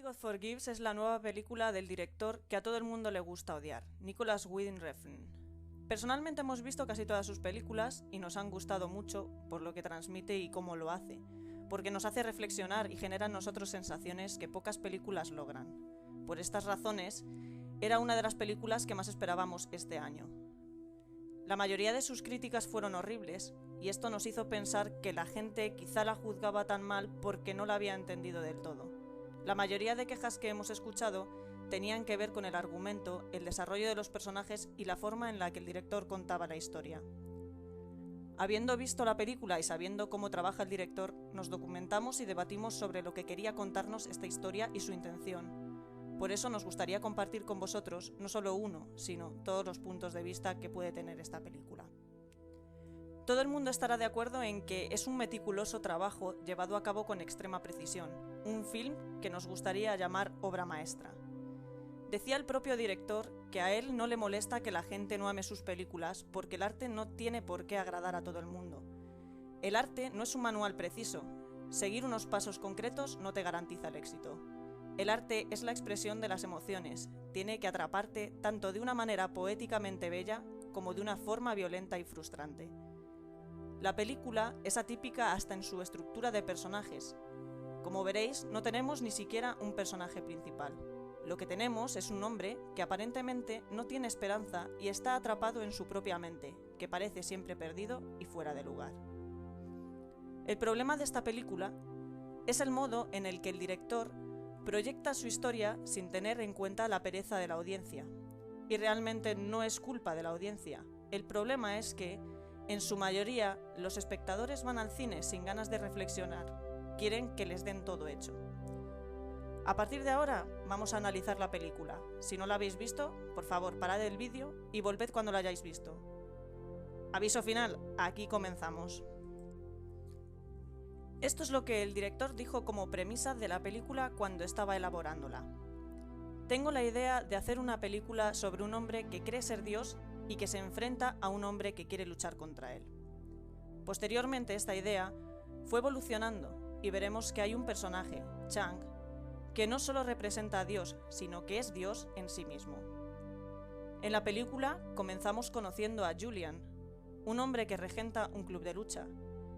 God Forgives es la nueva película del director que a todo el mundo le gusta odiar, Nicolas Winding Refn. Personalmente hemos visto casi todas sus películas y nos han gustado mucho por lo que transmite y cómo lo hace, porque nos hace reflexionar y genera en nosotros sensaciones que pocas películas logran. Por estas razones, era una de las películas que más esperábamos este año. La mayoría de sus críticas fueron horribles, y esto nos hizo pensar que la gente quizá la juzgaba tan mal porque no la había entendido del todo. La mayoría de quejas que hemos escuchado tenían que ver con el argumento, el desarrollo de los personajes y la forma en la que el director contaba la historia. Habiendo visto la película y sabiendo cómo trabaja el director, nos documentamos y debatimos sobre lo que quería contarnos esta historia y su intención. Por eso nos gustaría compartir con vosotros no solo uno, sino todos los puntos de vista que puede tener esta película. Todo el mundo estará de acuerdo en que es un meticuloso trabajo llevado a cabo con extrema precisión, un film que nos gustaría llamar obra maestra. Decía el propio director que a él no le molesta que la gente no ame sus películas porque el arte no tiene por qué agradar a todo el mundo. El arte no es un manual preciso, seguir unos pasos concretos no te garantiza el éxito. El arte es la expresión de las emociones, tiene que atraparte tanto de una manera poéticamente bella como de una forma violenta y frustrante. La película es atípica hasta en su estructura de personajes. Como veréis, no tenemos ni siquiera un personaje principal. Lo que tenemos es un hombre que aparentemente no tiene esperanza y está atrapado en su propia mente, que parece siempre perdido y fuera de lugar. El problema de esta película es el modo en el que el director proyecta su historia sin tener en cuenta la pereza de la audiencia. Y realmente no es culpa de la audiencia. El problema es que, en su mayoría, los espectadores van al cine sin ganas de reflexionar. Quieren que les den todo hecho. A partir de ahora, vamos a analizar la película. Si no la habéis visto, por favor, parad el vídeo y volved cuando la hayáis visto. Aviso final, aquí comenzamos. Esto es lo que el director dijo como premisa de la película cuando estaba elaborándola. Tengo la idea de hacer una película sobre un hombre que cree ser Dios y que se enfrenta a un hombre que quiere luchar contra él. Posteriormente esta idea fue evolucionando y veremos que hay un personaje, Chang, que no solo representa a Dios, sino que es Dios en sí mismo. En la película comenzamos conociendo a Julian, un hombre que regenta un club de lucha,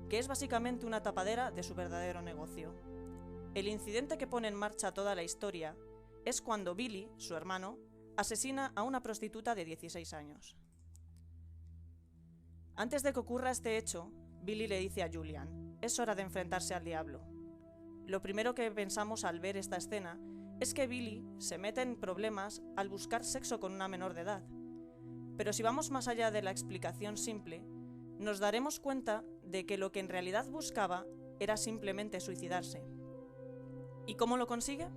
que es básicamente una tapadera de su verdadero negocio. El incidente que pone en marcha toda la historia es cuando Billy, su hermano, asesina a una prostituta de 16 años. Antes de que ocurra este hecho, Billy le dice a Julian, es hora de enfrentarse al diablo. Lo primero que pensamos al ver esta escena es que Billy se mete en problemas al buscar sexo con una menor de edad. Pero si vamos más allá de la explicación simple, nos daremos cuenta de que lo que en realidad buscaba era simplemente suicidarse. ¿Y cómo lo consigue?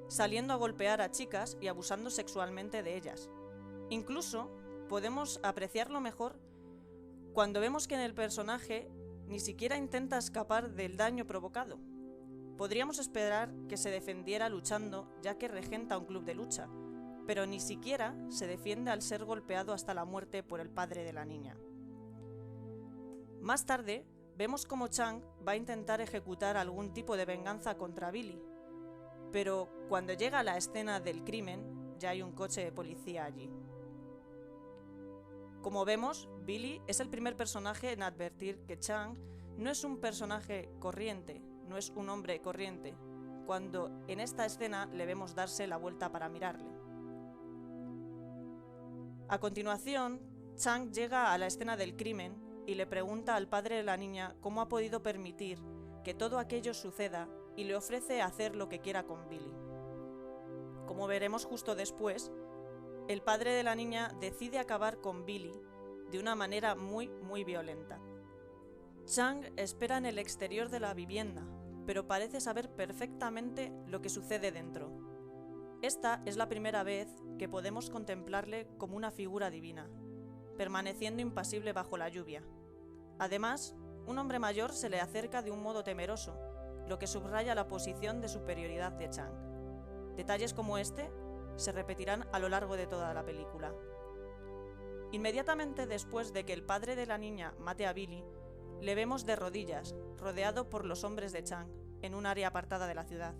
Saliendo a golpear a chicas y abusando sexualmente de ellas. Incluso podemos apreciarlo mejor cuando vemos que en el personaje ni siquiera intenta escapar del daño provocado. Podríamos esperar que se defendiera luchando, ya que regenta un club de lucha, pero ni siquiera se defiende al ser golpeado hasta la muerte por el padre de la niña. Más tarde, vemos cómo Chang va a intentar ejecutar algún tipo de venganza contra Billy, pero cuando llega a la escena del crimen, ya hay un coche de policía allí. Como vemos, Billy es el primer personaje en advertir que Chang no es un personaje corriente, no es un hombre corriente, cuando en esta escena le vemos darse la vuelta para mirarle. A continuación, Chang llega a la escena del crimen y le pregunta al padre de la niña cómo ha podido permitir que todo aquello suceda y le ofrece hacer lo que quiera con Billy. Como veremos justo después, el padre de la niña decide acabar con Billy de una manera muy violenta. Chang espera en el exterior de la vivienda, pero parece saber perfectamente lo que sucede dentro. Esta es la primera vez que podemos contemplarle como una figura divina, permaneciendo impasible bajo la lluvia. Además, un hombre mayor se le acerca de un modo temeroso, lo que subraya la posición de superioridad de Chang. Detalles como este se repetirán a lo largo de toda la película. Inmediatamente después de que el padre de la niña mate a Billy, le vemos de rodillas, rodeado por los hombres de Chang, en un área apartada de la ciudad.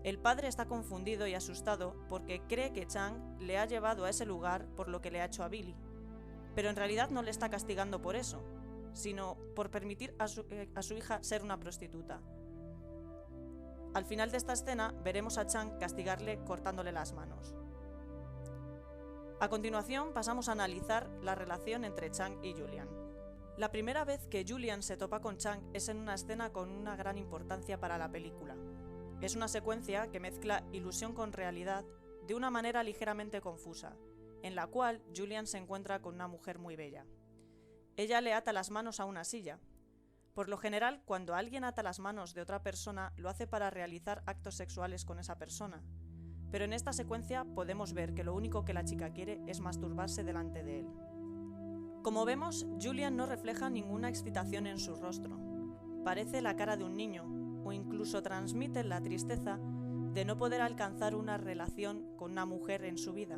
El padre está confundido y asustado porque cree que Chang le ha llevado a ese lugar por lo que le ha hecho a Billy, pero en realidad no le está castigando por eso, sino por permitir a su hija ser una prostituta. Al final de esta escena veremos a Chang castigarle cortándole las manos. A continuación pasamos a analizar la relación entre Chang y Julian. La primera vez que Julian se topa con Chang es en una escena con una gran importancia para la película. Es una secuencia que mezcla ilusión con realidad de una manera ligeramente confusa, en la cual Julian se encuentra con una mujer muy bella. Ella le ata las manos a una silla. Por lo general, cuando alguien ata las manos de otra persona, lo hace para realizar actos sexuales con esa persona. Pero en esta secuencia podemos ver que lo único que la chica quiere es masturbarse delante de él. Como vemos, Julian no refleja ninguna excitación en su rostro. Parece la cara de un niño, o incluso transmite la tristeza de no poder alcanzar una relación con una mujer en su vida.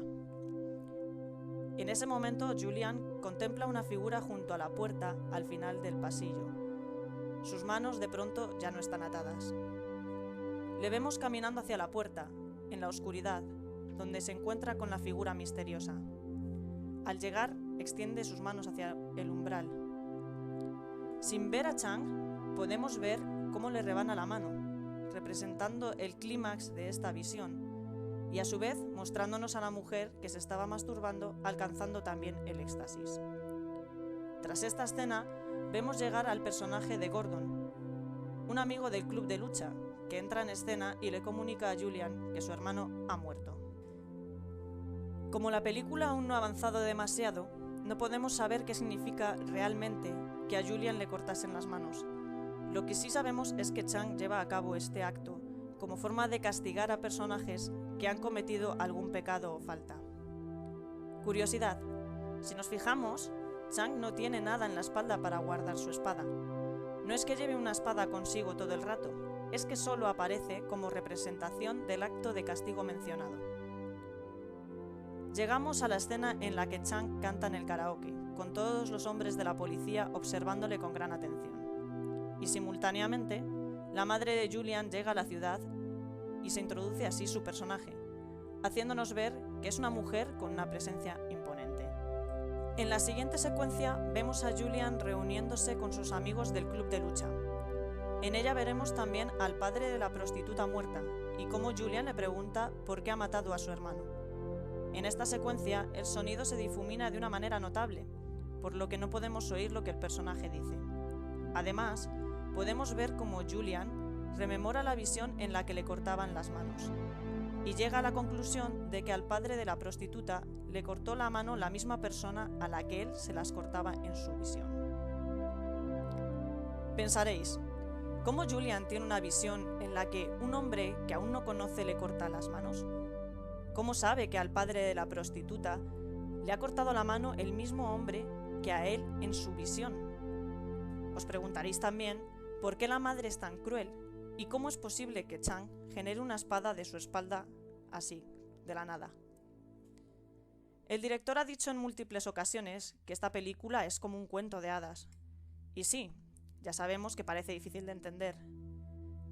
En ese momento, Julian contempla una figura junto a la puerta al final del pasillo. Sus manos de pronto ya no están atadas. Le vemos caminando hacia la puerta, en la oscuridad, donde se encuentra con la figura misteriosa. Al llegar, extiende sus manos hacia el umbral. Sin ver a Chang, podemos ver cómo le rebana la mano, representando el clímax de esta visión, y a su vez mostrándonos a la mujer que se estaba masturbando, alcanzando también el éxtasis. Tras esta escena, vemos llegar al personaje de Gordon, un amigo del club de lucha, que entra en escena y le comunica a Julian que su hermano ha muerto. Como la película aún no ha avanzado demasiado, no podemos saber qué significa realmente que a Julian le cortasen las manos. Lo que sí sabemos es que Chang lleva a cabo este acto como forma de castigar a personajes que han cometido algún pecado o falta. Curiosidad: si nos fijamos, Chang no tiene nada en la espalda para guardar su espada. No es que lleve una espada consigo todo el rato, es que solo aparece como representación del acto de castigo mencionado. Llegamos a la escena en la que Chang canta en el karaoke, con todos los hombres de la policía observándole con gran atención. Y simultáneamente, la madre de Julian llega a la ciudad y se introduce así su personaje, haciéndonos ver que es una mujer con una presencia imponente. En la siguiente secuencia vemos a Julian reuniéndose con sus amigos del club de lucha. En ella veremos también al padre de la prostituta muerta y cómo Julian le pregunta por qué ha matado a su hermano. En esta secuencia el sonido se difumina de una manera notable, por lo que no podemos oír lo que el personaje dice. Además, podemos ver cómo Julian rememora la visión en la que le cortaban las manos, y llega a la conclusión de que al padre de la prostituta le cortó la mano la misma persona a la que él se las cortaba en su visión. Pensaréis, ¿cómo Julian tiene una visión en la que un hombre que aún no conoce le corta las manos? ¿Cómo sabe que al padre de la prostituta le ha cortado la mano el mismo hombre que a él en su visión? Os preguntaréis también por qué la madre es tan cruel y cómo es posible que Chang genere una espada de su espalda así, de la nada. El director ha dicho en múltiples ocasiones que esta película es como un cuento de hadas. Y sí, ya sabemos que parece difícil de entender,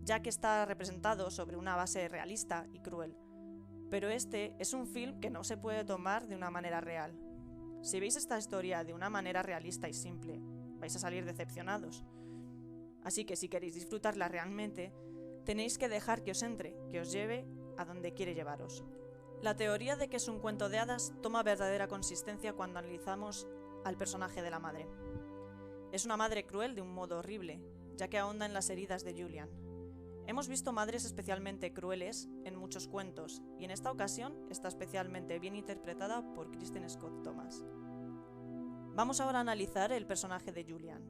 ya que está representado sobre una base realista y cruel. Pero este es un film que no se puede tomar de una manera real. Si veis esta historia de una manera realista y simple, vais a salir decepcionados. Así que si queréis disfrutarla realmente, tenéis que dejar que os entre, que os lleve a donde quiere llevaros. La teoría de que es un cuento de hadas toma verdadera consistencia cuando analizamos al personaje de la madre. Es una madre cruel de un modo horrible, ya que ahonda en las heridas de Julian. Hemos visto madres especialmente crueles en muchos cuentos, y en esta ocasión está especialmente bien interpretada por Kristen Scott Thomas. Vamos ahora a analizar el personaje de Julian.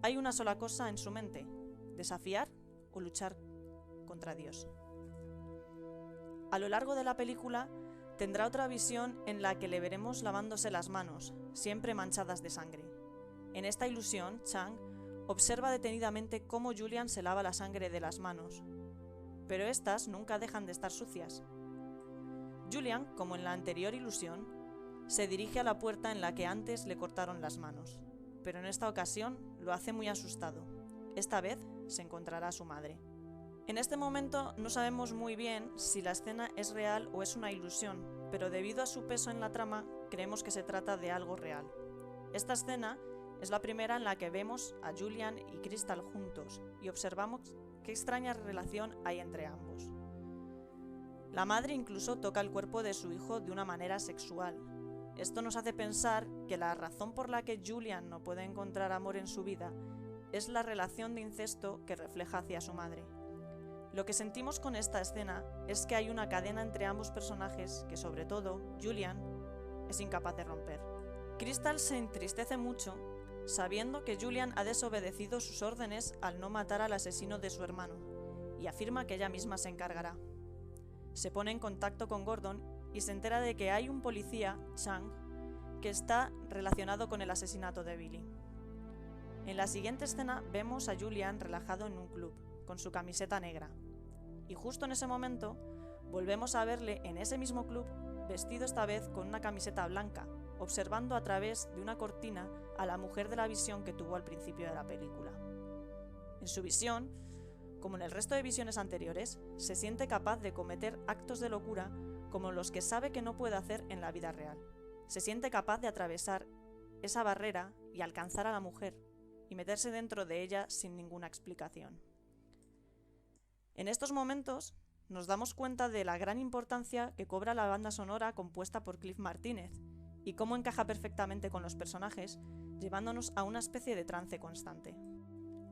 Hay una sola cosa en su mente: desafiar o luchar contra Dios. A lo largo de la película tendrá otra visión en la que le veremos lavándose las manos, siempre manchadas de sangre. En esta ilusión, Chang observa detenidamente cómo Julian se lava la sangre de las manos, pero estas nunca dejan de estar sucias. Julian, como en la anterior ilusión, se dirige a la puerta en la que antes le cortaron las manos, pero en esta ocasión lo hace muy asustado. Esta vez se encontrará a su madre. En este momento no sabemos muy bien si la escena es real o es una ilusión, pero debido a su peso en la trama, creemos que se trata de algo real. Esta escena es la primera en la que vemos a Julian y Crystal juntos y observamos qué extraña relación hay entre ambos. La madre incluso toca el cuerpo de su hijo de una manera sexual. Esto nos hace pensar que la razón por la que Julian no puede encontrar amor en su vida es la relación de incesto que refleja hacia su madre. Lo que sentimos con esta escena es que hay una cadena entre ambos personajes que, sobre todo, Julian es incapaz de romper. Crystal se entristece mucho sabiendo que Julian ha desobedecido sus órdenes al no matar al asesino de su hermano y afirma que ella misma se encargará. Se pone en contacto con Gordon y se entera de que hay un policía, Chang, que está relacionado con el asesinato de Billy. En la siguiente escena vemos a Julian relajado en un club, con su camiseta negra. Y justo en ese momento, volvemos a verle en ese mismo club, vestido esta vez con una camiseta blanca, observando a través de una cortina a la mujer de la visión que tuvo al principio de la película. En su visión, como en el resto de visiones anteriores, se siente capaz de cometer actos de locura como los que sabe que no puede hacer en la vida real. Se siente capaz de atravesar esa barrera y alcanzar a la mujer y meterse dentro de ella sin ninguna explicación. En estos momentos nos damos cuenta de la gran importancia que cobra la banda sonora compuesta por Cliff Martínez y cómo encaja perfectamente con los personajes, llevándonos a una especie de trance constante.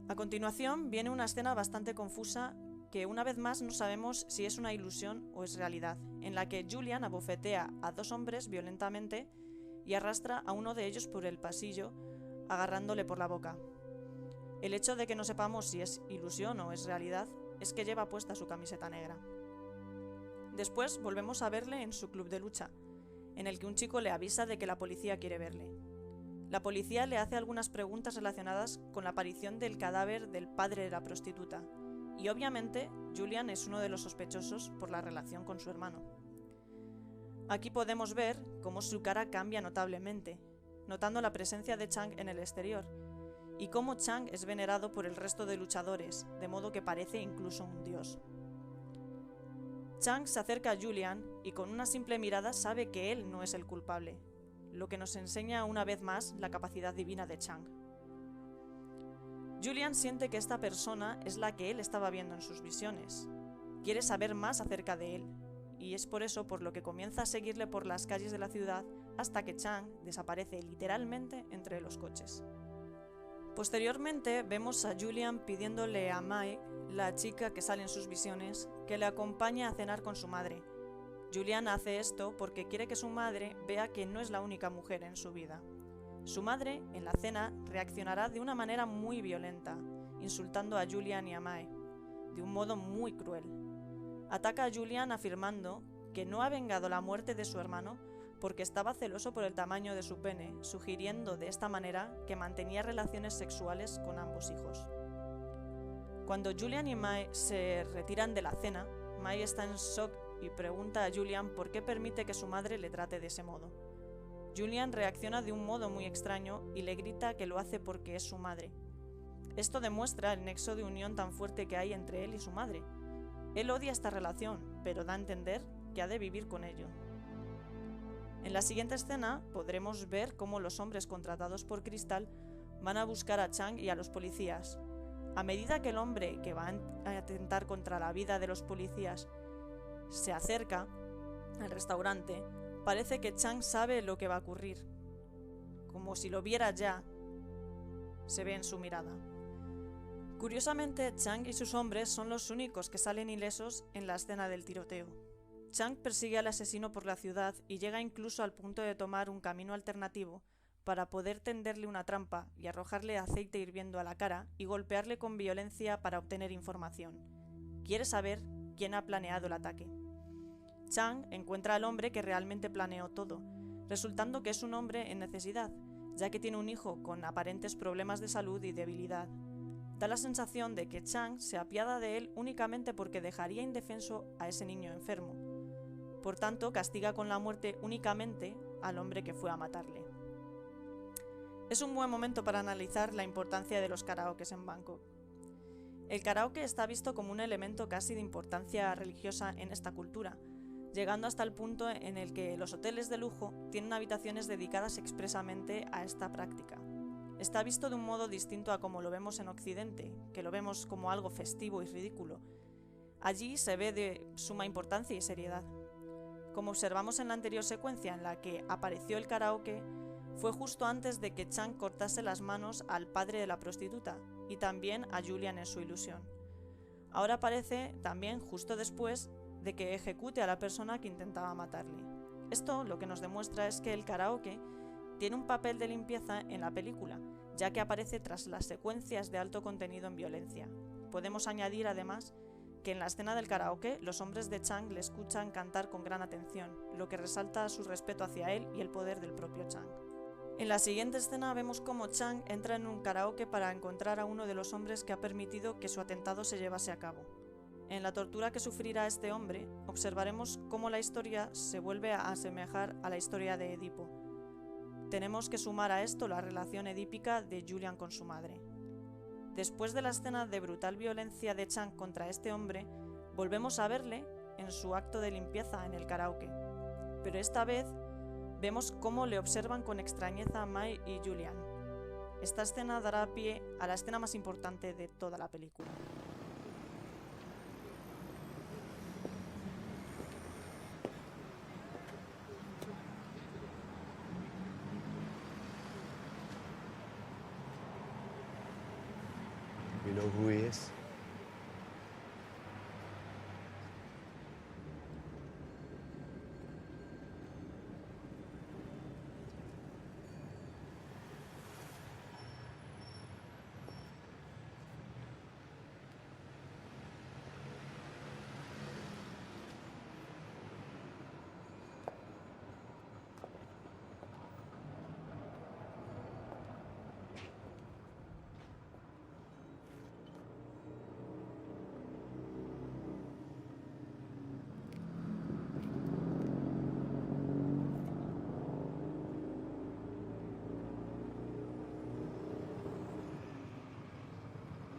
A continuación viene una escena bastante confusa que una vez más no sabemos si es una ilusión o es realidad, en la que Julian abofetea a dos hombres violentamente y arrastra a uno de ellos por el pasillo, agarrándole por la boca. El hecho de que no sepamos si es ilusión o es realidad es que lleva puesta su camiseta negra. Después volvemos a verle en su club de lucha, en el que un chico le avisa de que la policía quiere verle. La policía le hace algunas preguntas relacionadas con la aparición del cadáver del padre de la prostituta, y obviamente Julian es uno de los sospechosos por la relación con su hermano. Aquí podemos ver cómo su cara cambia notablemente, notando la presencia de Chang en el exterior, y cómo Chang es venerado por el resto de luchadores, de modo que parece incluso un dios. Chang se acerca a Julian y con una simple mirada sabe que él no es el culpable, lo que nos enseña una vez más la capacidad divina de Chang. Julian siente que esta persona es la que él estaba viendo en sus visiones. Quiere saber más acerca de él, y es por eso por lo que comienza a seguirle por las calles de la ciudad hasta que Chang desaparece literalmente entre los coches. Posteriormente vemos a Julian pidiéndole a Mai, la chica que sale en sus visiones, que le acompañe a cenar con su madre. Julian hace esto porque quiere que su madre vea que no es la única mujer en su vida. Su madre, en la cena, reaccionará de una manera muy violenta, insultando a Julian y a Mai, de un modo muy cruel. Ataca a Julian afirmando que no ha vengado la muerte de su hermano porque estaba celoso por el tamaño de su pene, sugiriendo de esta manera que mantenía relaciones sexuales con ambos hijos. Cuando Julian y Mai se retiran de la cena, Mai está en shock y pregunta a Julian por qué permite que su madre le trate de ese modo. Julian reacciona de un modo muy extraño y le grita que lo hace porque es su madre. Esto demuestra el nexo de unión tan fuerte que hay entre él y su madre. Él odia esta relación, pero da a entender que ha de vivir con ello. En la siguiente escena podremos ver cómo los hombres contratados por Crystal van a buscar a Chang y a los policías. A medida que el hombre que va a atentar contra la vida de los policías se acerca al restaurante, parece que Chang sabe lo que va a ocurrir. Como si lo viera ya, se ve en su mirada. Curiosamente, Chang y sus hombres son los únicos que salen ilesos en la escena del tiroteo. Chang persigue al asesino por la ciudad y llega incluso al punto de tomar un camino alternativo para poder tenderle una trampa y arrojarle aceite hirviendo a la cara y golpearle con violencia para obtener información. Quiere saber quién ha planeado el ataque. Chang encuentra al hombre que realmente planeó todo, resultando que es un hombre en necesidad, ya que tiene un hijo con aparentes problemas de salud y debilidad. Da la sensación de que Chang se apiada de él únicamente porque dejaría indefenso a ese niño enfermo. Por tanto, castiga con la muerte únicamente al hombre que fue a matarle. Es un buen momento para analizar la importancia de los karaokes en Bangkok. El karaoke está visto como un elemento casi de importancia religiosa en esta cultura, llegando hasta el punto en el que los hoteles de lujo tienen habitaciones dedicadas expresamente a esta práctica. Está visto de un modo distinto a como lo vemos en Occidente, que lo vemos como algo festivo y ridículo. Allí se ve de suma importancia y seriedad. Como observamos en la anterior secuencia en la que apareció el karaoke, fue justo antes de que Chang cortase las manos al padre de la prostituta y también a Julian en su ilusión. Ahora aparece también justo después de que ejecute a la persona que intentaba matarle. Esto lo que nos demuestra es que el karaoke tiene un papel de limpieza en la película, ya que aparece tras las secuencias de alto contenido en violencia. Podemos añadir además que en la escena del karaoke los hombres de Chang le escuchan cantar con gran atención, lo que resalta su respeto hacia él y el poder del propio Chang. En la siguiente escena vemos cómo Chang entra en un karaoke para encontrar a uno de los hombres que ha permitido que su atentado se llevase a cabo. En la tortura que sufrirá este hombre, observaremos cómo la historia se vuelve a asemejar a la historia de Edipo. Tenemos que sumar a esto la relación edípica de Julian con su madre. Después de la escena de brutal violencia de Chang contra este hombre, volvemos a verle en su acto de limpieza en el karaoke. Pero esta vez vemos cómo le observan con extrañeza Mai y Julian. Esta escena dará pie a la escena más importante de toda la película. You know who he is?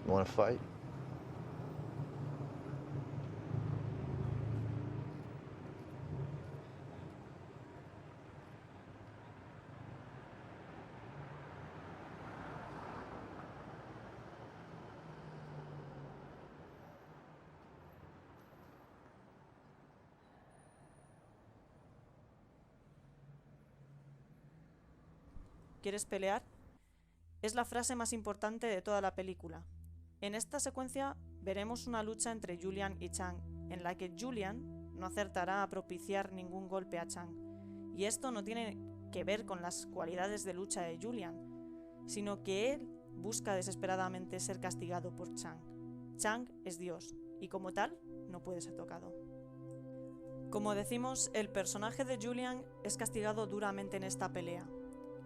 You want to fight? ¿Quieres pelear? Es la frase más importante de toda la película. En esta secuencia veremos una lucha entre Julian y Chang, en la que Julian no acertará a propiciar ningún golpe a Chang. Y esto no tiene que ver con las cualidades de lucha de Julian, sino que él busca desesperadamente ser castigado por Chang. Chang es Dios, y como tal, no puede ser tocado. Como decimos, el personaje de Julian es castigado duramente en esta pelea.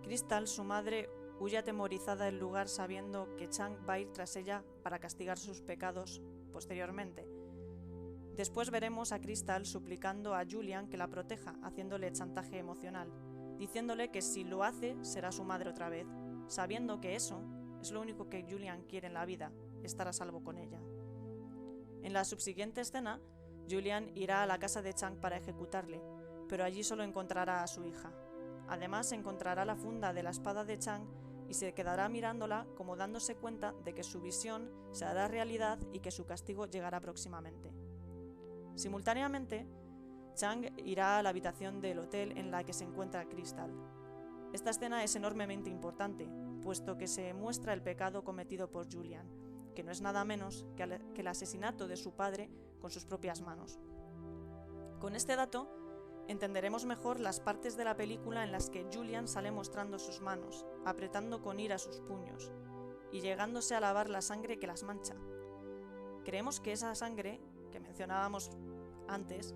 Crystal, su madre, huye atemorizada del lugar sabiendo que Chang va a ir tras ella para castigar sus pecados posteriormente. Después veremos a Crystal suplicando a Julian que la proteja, haciéndole chantaje emocional, diciéndole que si lo hace será su madre otra vez, sabiendo que eso es lo único que Julian quiere en la vida, estar a salvo con ella. En la subsiguiente escena, Julian irá a la casa de Chang para ejecutarle, pero allí solo encontrará a su hija. Además encontrará la funda de la espada de Chang y se quedará mirándola como dándose cuenta de que su visión se hará realidad y que su castigo llegará próximamente. Simultáneamente, Chang irá a la habitación del hotel en la que se encuentra Crystal. Esta escena es enormemente importante, puesto que se muestra el pecado cometido por Julian, que no es nada menos que el asesinato de su padre con sus propias manos. Con este dato, entenderemos mejor las partes de la película en las que Julian sale mostrando sus manos, apretando con ira sus puños y llegándose a lavar la sangre que las mancha. Creemos que esa sangre, que mencionábamos antes,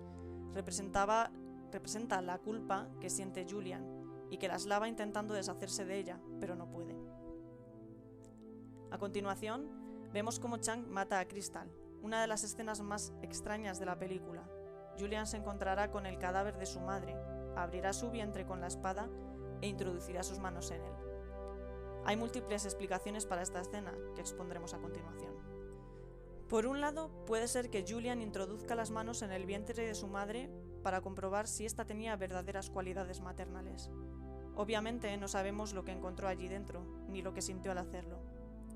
representa la culpa que siente Julian y que las lava intentando deshacerse de ella, pero no puede. A continuación, vemos cómo Chang mata a Crystal, una de las escenas más extrañas de la película. Julian se encontrará con el cadáver de su madre, abrirá su vientre con la espada e introducirá sus manos en él. Hay múltiples explicaciones para esta escena, que expondremos a continuación. Por un lado, puede ser que Julian introduzca las manos en el vientre de su madre para comprobar si ésta tenía verdaderas cualidades maternales. Obviamente no sabemos lo que encontró allí dentro, ni lo que sintió al hacerlo.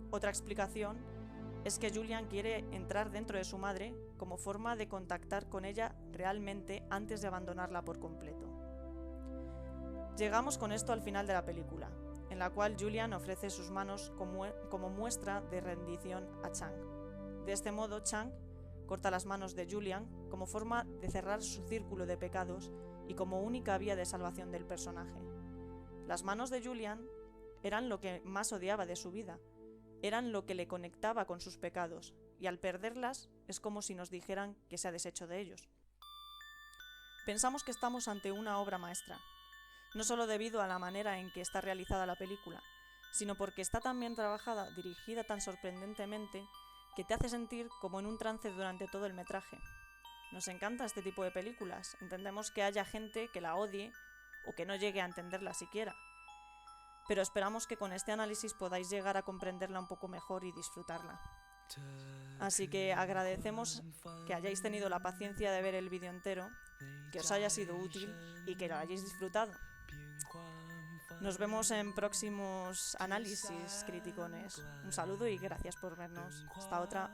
Otra explicación es que Julian quiere entrar dentro de su madre como forma de contactar con ella realmente antes de abandonarla por completo. Llegamos con esto al final de la película, en la cual Julian ofrece sus manos como muestra de rendición a Chang. De este modo, Chang corta las manos de Julian como forma de cerrar su círculo de pecados y como única vía de salvación del personaje. Las manos de Julian eran lo que más odiaba de su vida, eran lo que le conectaba con sus pecados, y al perderlas es como si nos dijeran que se ha deshecho de ellos. Pensamos que estamos ante una obra maestra, no solo debido a la manera en que está realizada la película, sino porque está tan bien trabajada, dirigida tan sorprendentemente, que te hace sentir como en un trance durante todo el metraje. Nos encanta este tipo de películas, entendemos que haya gente que la odie o que no llegue a entenderla siquiera, pero esperamos que con este análisis podáis llegar a comprenderla un poco mejor y disfrutarla. Así que agradecemos que hayáis tenido la paciencia de ver el vídeo entero, que os haya sido útil y que lo hayáis disfrutado. Nos vemos en próximos análisis criticones. Un saludo y gracias por vernos. Hasta otra.